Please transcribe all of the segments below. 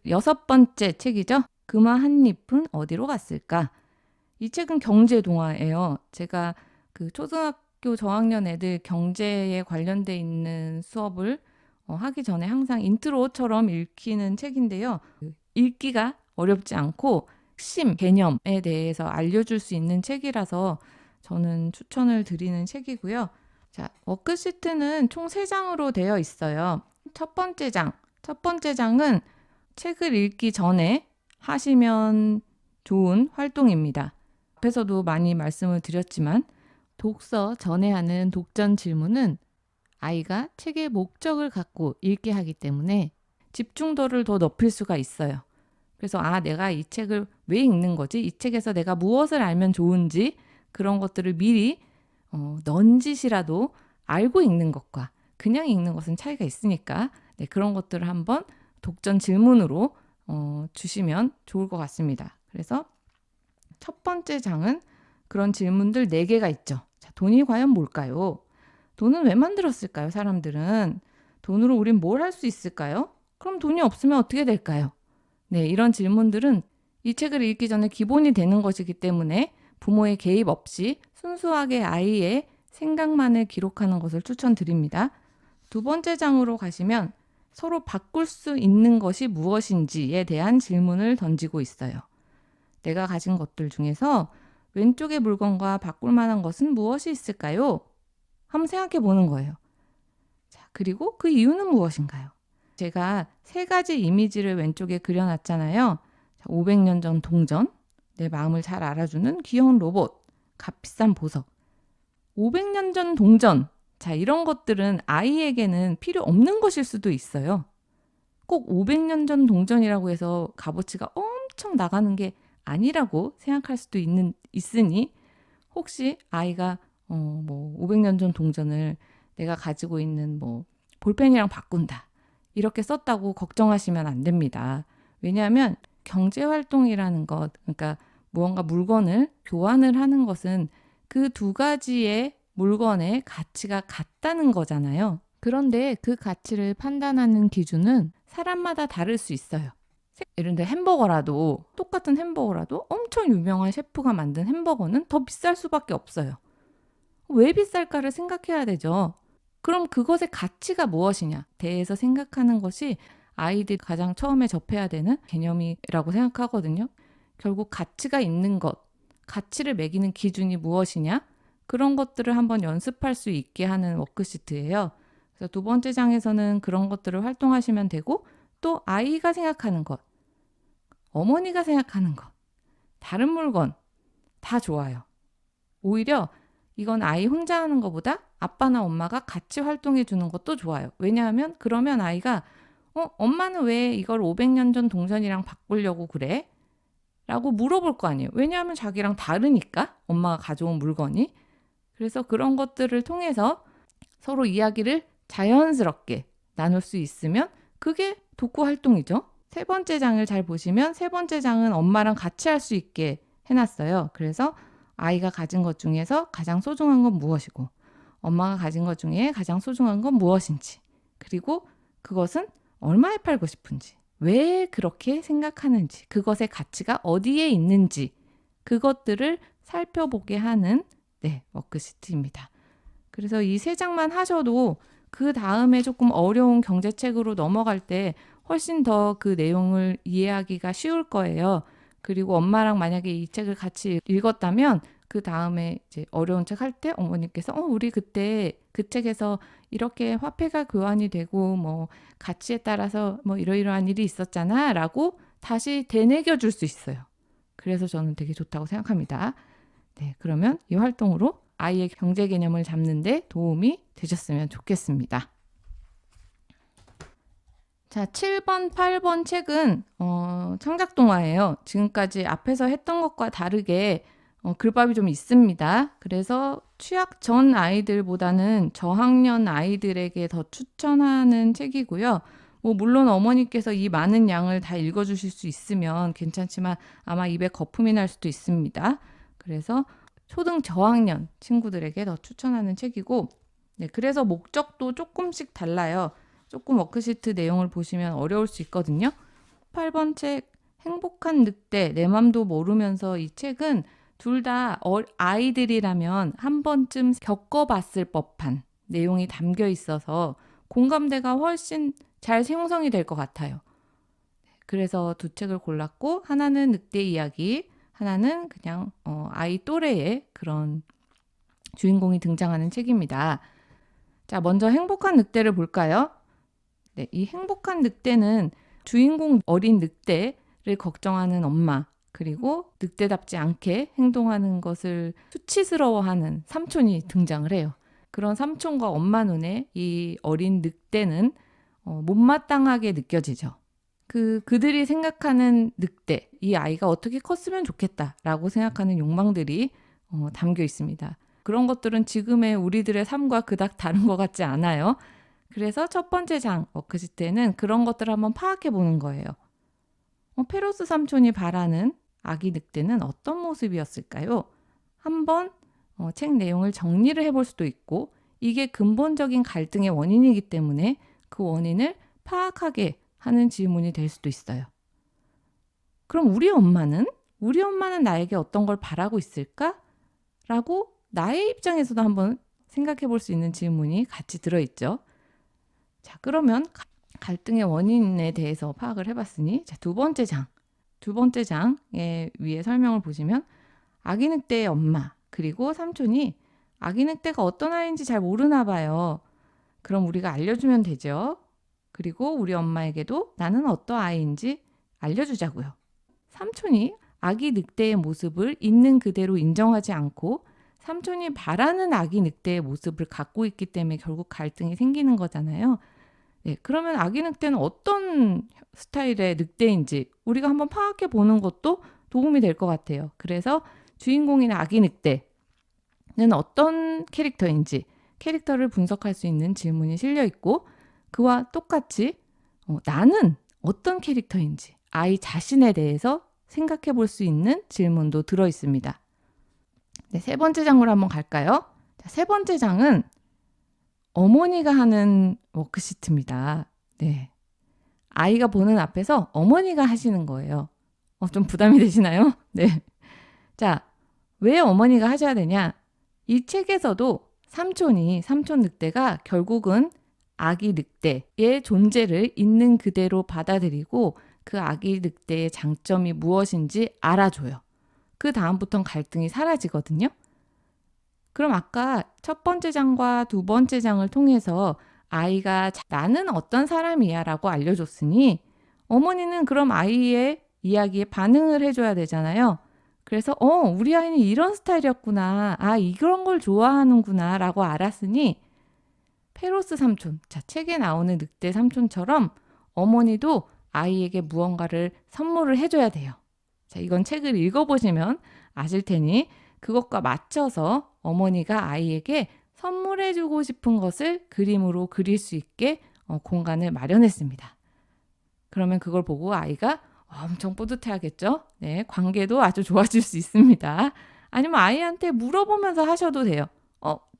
6번째 책이죠. 금화 한 잎은 어디로 갔을까? 이 책은 경제 동화예요. 제가 그 초등학교 저학년 애들 경제에 관련돼 있는 수업을 하기 전에 항상 인트로처럼 읽히는 책인데요. 읽기가 어렵지 않고 핵심 개념에 대해서 알려줄 수 있는 책이라서 저는 추천을 드리는 책이고요. 자, 워크시트는 총 3장으로 되어 있어요. 첫 번째 장은 책을 읽기 전에 하시면 좋은 활동입니다. 앞에서도 많이 말씀을 드렸지만 독서 전에 하는 독전 질문은 아이가 책의 목적을 갖고 읽게 하기 때문에 집중도를 더 높일 수가 있어요. 그래서 내가 이 책을 왜 읽는 거지? 이 책에서 내가 무엇을 알면 좋은지 그런 것들을 미리 넌지시라도 알고 읽는 것과 그냥 읽는 것은 차이가 있으니까 그런 것들을 한번 독전 질문으로 주시면 좋을 것 같습니다. 그래서 첫 번째 장은 그런 질문들 4개가 있죠. 자, 돈이 과연 뭘까요? 돈은 왜 만들었을까요? 사람들은 돈으로 우린 뭘 할 수 있을까요? 그럼 돈이 없으면 어떻게 될까요? 네, 이런 질문들은 이 책을 읽기 전에 기본이 되는 것이기 때문에 부모의 개입 없이 순수하게 아이의 생각만을 기록하는 것을 추천드립니다. 두 번째 장으로 가시면 서로 바꿀 수 있는 것이 무엇인지에 대한 질문을 던지고 있어요. 내가 가진 것들 중에서 왼쪽의 물건과 바꿀 만한 것은 무엇이 있을까요? 한번 생각해 보는 거예요. 자, 그리고 그 이유는 무엇인가요? 제가 3가지 이미지를 왼쪽에 그려놨잖아요. 500년 전 동전, 내 마음을 잘 알아주는 귀여운 로봇, 값비싼 보석. 500년 전 동전, 자, 이런 것들은 아이에게는 필요 없는 것일 수도 있어요. 꼭 500년 전 동전이라고 해서 값어치가 엄청 나가는 게 아니라고 생각할 수도 있으니 혹시 아이가 500년 전 동전을 내가 가지고 있는 볼펜이랑 바꾼다 이렇게 썼다고 걱정하시면 안 됩니다. 왜냐하면 경제활동이라는 것, 그러니까 무언가 물건을 교환을 하는 것은 그 2가지의 물건의 가치가 같다는 거잖아요. 그런데 그 가치를 판단하는 기준은 사람마다 다를 수 있어요. 예를 들어 햄버거라도 똑같은 햄버거라도 엄청 유명한 셰프가 만든 햄버거는 더 비쌀 수밖에 없어요. 왜 비쌀까를 생각해야 되죠. 그럼 그것의 가치가 무엇이냐 대해서 생각하는 것이 아이들이 가장 처음에 접해야 되는 개념이라고 생각하거든요. 결국 가치가 있는 것, 가치를 매기는 기준이 무엇이냐 그런 것들을 한번 연습할 수 있게 하는 워크시트예요. 그래서 2번째 장에서는 그런 것들을 활동하시면 되고 또 아이가 생각하는 것, 어머니가 생각하는 것, 다른 물건 다 좋아요. 오히려 이건 아이 혼자 하는 것보다 아빠나 엄마가 같이 활동해 주는 것도 좋아요. 왜냐하면 그러면 아이가 엄마는 왜 이걸 500년 전 동전이랑 바꾸려고 그래? 라고 물어볼 거 아니에요. 왜냐하면 자기랑 다르니까 엄마가 가져온 물건이. 그래서 그런 것들을 통해서 서로 이야기를 자연스럽게 나눌 수 있으면 그게 독후 활동이죠. 3번째 장을 잘 보시면 3번째 장은 엄마랑 같이 할 수 있게 해놨어요. 그래서 아이가 가진 것 중에서 가장 소중한 건 무엇이고 엄마가 가진 것 중에 가장 소중한 건 무엇인지 그리고 그것은 얼마에 팔고 싶은지 왜 그렇게 생각하는지 그것의 가치가 어디에 있는지 그것들을 살펴보게 하는 워크시트입니다. 그래서 이 3장만 하셔도 그 다음에 조금 어려운 경제책으로 넘어갈 때 훨씬 더 그 내용을 이해하기가 쉬울 거예요. 그리고 엄마랑 만약에 이 책을 같이 읽었다면 그 다음에 이제 어려운 책 할 때 어머니께서 우리 그때 그 책에서 이렇게 화폐가 교환이 되고 가치에 따라서 이러이러한 일이 있었잖아 라고 다시 되뇌겨 줄 수 있어요. 그래서 저는 되게 좋다고 생각합니다. 네, 그러면 이 활동으로 아이의 경제 개념을 잡는 데 도움이 되셨으면 좋겠습니다. 자, 7번, 8번 책은 창작 동화예요. 지금까지 앞에서 했던 것과 다르게 글밥이 좀 있습니다. 그래서 취학 전 아이들보다는 저학년 아이들에게 더 추천하는 책이고요. 물론 어머니께서 이 많은 양을 다 읽어주실 수 있으면 괜찮지만 아마 입에 거품이 날 수도 있습니다. 그래서 초등 저학년 친구들에게 더 추천하는 책이고 그래서 목적도 조금씩 달라요. 조금 워크시트 내용을 보시면 어려울 수 있거든요. 18번 책 행복한 늑대 내 맘도 모르면서 이 책은 둘 다 아이들이라면 한 번쯤 겪어봤을 법한 내용이 담겨 있어서 공감대가 훨씬 잘 형성이 될 것 같아요. 그래서 두 책을 골랐고 하나는 늑대 이야기, 하나는 그냥 아이 또래의 그런 주인공이 등장하는 책입니다. 자, 먼저 행복한 늑대를 볼까요? 네, 이 행복한 늑대는 주인공 어린 늑대를 걱정하는 엄마, 그리고 늑대답지 않게 행동하는 것을 수치스러워하는 삼촌이 등장을 해요. 그런 삼촌과 엄마 눈에 이 어린 늑대는 못마땅하게 느껴지죠. 그들이 생각하는 늑대, 이 아이가 어떻게 컸으면 좋겠다라고 생각하는 욕망들이 담겨 있습니다. 그런 것들은 지금의 우리들의 삶과 그닥 다른 것 같지 않아요. 그래서 첫 번째 장 워크시트에는 그런 것들을 한번 파악해 보는 거예요. 페로스 삼촌이 바라는 아기 늑대는 어떤 모습이었을까요? 한번 책 내용을 정리를 해볼 수도 있고 이게 근본적인 갈등의 원인이기 때문에 그 원인을 파악하게 하는 질문이 될 수도 있어요. 그럼 우리 엄마는 나에게 어떤 걸 바라고 있을까? 라고 나의 입장에서도 한번 생각해 볼 수 있는 질문이 같이 들어있죠. 자, 그러면 갈등의 원인에 대해서 파악을 해봤으니 자, 두 번째 장에 위에 설명을 보시면 아기 늑대의 엄마 그리고 삼촌이 아기 늑대가 어떤 아이인지 잘 모르나 봐요. 그럼 우리가 알려주면 되죠. 그리고 우리 엄마에게도 나는 어떤 아이인지 알려주자고요. 삼촌이 아기 늑대의 모습을 있는 그대로 인정하지 않고 삼촌이 바라는 아기 늑대의 모습을 갖고 있기 때문에 결국 갈등이 생기는 거잖아요. 네, 그러면 아기 늑대는 어떤 스타일의 늑대인지 우리가 한번 파악해 보는 것도 도움이 될 것 같아요. 그래서 주인공인 아기 늑대는 어떤 캐릭터인지 캐릭터를 분석할 수 있는 질문이 실려 있고 그와 똑같이 나는 어떤 캐릭터인지 아이 자신에 대해서 생각해 볼 수 있는 질문도 들어 있습니다. 네, 세 번째 장으로 한번 갈까요? 자, 세 번째 장은 어머니가 하는 워크시트입니다. 네. 아이가 보는 앞에서 어머니가 하시는 거예요. 좀 부담이 되시나요? 네. 자, 왜 어머니가 하셔야 되냐? 이 책에서도 삼촌 늑대가 결국은 아기 늑대의 존재를 있는 그대로 받아들이고 그 아기 늑대의 장점이 무엇인지 알아줘요. 그 다음부터는 갈등이 사라지거든요. 그럼 아까 첫 번째 장과 두 번째 장을 통해서 아이가 나는 어떤 사람이야 라고 알려줬으니 어머니는 그럼 아이의 이야기에 반응을 해줘야 되잖아요. 그래서 우리 아이는 이런 스타일이었구나. 이런 걸 좋아하는구나 라고 알았으니 페로스 삼촌, 자, 책에 나오는 늑대 삼촌처럼 어머니도 아이에게 무언가를 선물을 해줘야 돼요. 자, 이건 책을 읽어보시면 아실 테니 그것과 맞춰서 어머니가 아이에게 선물해주고 싶은 것을 그림으로 그릴 수 있게 공간을 마련했습니다. 그러면 그걸 보고 아이가 엄청 뿌듯해하겠죠? 네, 관계도 아주 좋아질 수 있습니다. 아니면 아이한테 물어보면서 하셔도 돼요.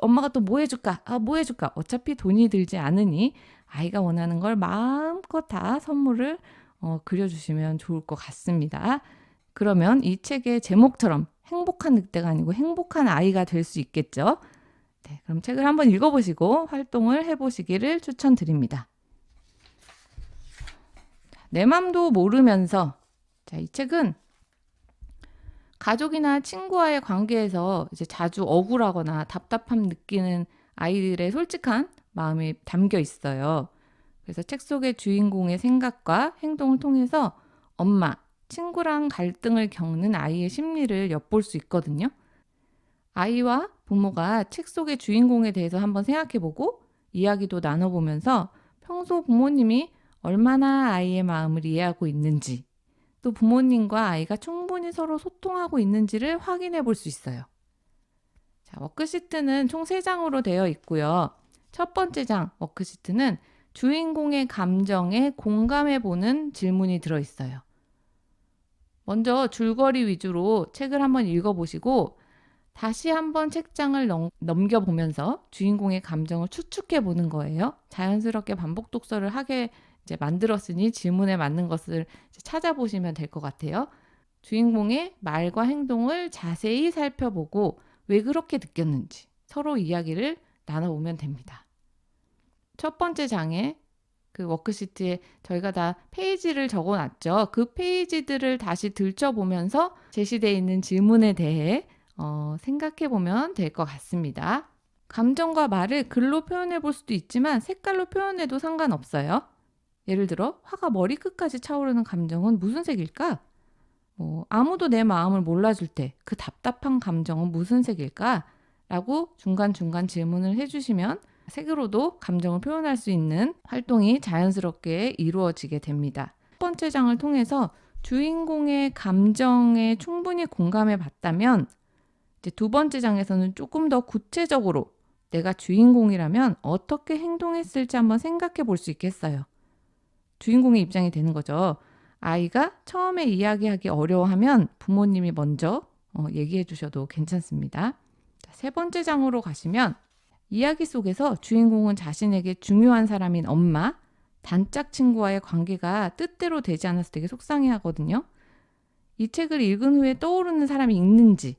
엄마가 또 뭐 해줄까? 뭐 해줄까? 어차피 돈이 들지 않으니 아이가 원하는 걸 마음껏 다 선물을 그려주시면 좋을 것 같습니다. 그러면 이 책의 제목처럼 행복한 늑대가 아니고 행복한 아이가 될 수 있겠죠. 네, 그럼 책을 한번 읽어보시고 활동을 해보시기를 추천드립니다. 내 맘도 모르면서 자, 이 책은 가족이나 친구와의 관계에서 이제 자주 억울하거나 답답함 느끼는 아이들의 솔직한 마음이 담겨 있어요. 그래서 책 속의 주인공의 생각과 행동을 통해서 엄마, 친구랑 갈등을 겪는 아이의 심리를 엿볼 수 있거든요. 아이와 부모가 책 속의 주인공에 대해서 한번 생각해보고 이야기도 나눠보면서 평소 부모님이 얼마나 아이의 마음을 이해하고 있는지 또 부모님과 아이가 충분히 서로 소통하고 있는지를 확인해 볼 수 있어요. 자, 워크시트는 총 3장으로 되어 있고요. 첫 번째 장 워크시트는 주인공의 감정에 공감해 보는 질문이 들어 있어요. 먼저 줄거리 위주로 책을 한번 읽어보시고 다시 한번 책장을 넘겨보면서 주인공의 감정을 추측해 보는 거예요. 자연스럽게 반복 독서를 하게 이제 만들었으니 질문에 맞는 것을 이제 찾아보시면 될 것 같아요. 주인공의 말과 행동을 자세히 살펴보고 왜 그렇게 느꼈는지 서로 이야기를 나눠보면 됩니다. 첫 번째 장에 그 워크시트에 저희가 다 페이지를 적어놨죠. 그 페이지들을 다시 들춰보면서 제시되어 있는 질문에 대해 생각해보면 될 것 같습니다. 감정과 말을 글로 표현해 볼 수도 있지만 색깔로 표현해도 상관없어요. 예를 들어 화가 머리끝까지 차오르는 감정은 무슨 색일까? 아무도 내 마음을 몰라줄 때 그 답답한 감정은 무슨 색일까? 라고 중간중간 질문을 해주시면 색으로도 감정을 표현할 수 있는 활동이 자연스럽게 이루어지게 됩니다. 첫 번째 장을 통해서 주인공의 감정에 충분히 공감해 봤다면 이제 두 번째 장에서는 조금 더 구체적으로 내가 주인공이라면 어떻게 행동했을지 한번 생각해 볼 수 있겠어요. 주인공의 입장이 되는 거죠. 아이가 처음에 이야기하기 어려워하면 부모님이 먼저 얘기해 주셔도 괜찮습니다. 세 번째 장으로 가시면 이야기 속에서 주인공은 자신에게 중요한 사람인 엄마, 단짝 친구와의 관계가 뜻대로 되지 않아서 되게 속상해 하거든요. 이 책을 읽은 후에 떠오르는 사람이 있는지,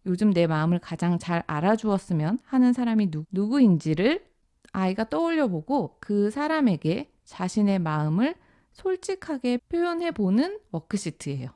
요즘 내 마음을 가장 잘 알아주었으면 하는 사람이 누구인지를 아이가 떠올려보고 그 사람에게 자신의 마음을 솔직하게 표현해보는 워크시트예요.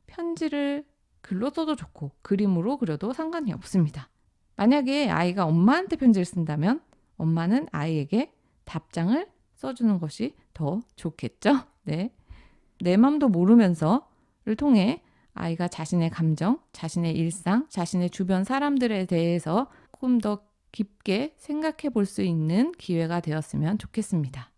편지를 글로 써도 좋고 그림으로 그려도 상관이 없습니다. 만약에 아이가 엄마한테 편지를 쓴다면 엄마는 아이에게 답장을 써주는 것이 더 좋겠죠? 네. 내 맘도 모르면서를 통해 아이가 자신의 감정, 자신의 일상, 자신의 주변 사람들에 대해서 조금 더 깊게 생각해 볼 수 있는 기회가 되었으면 좋겠습니다.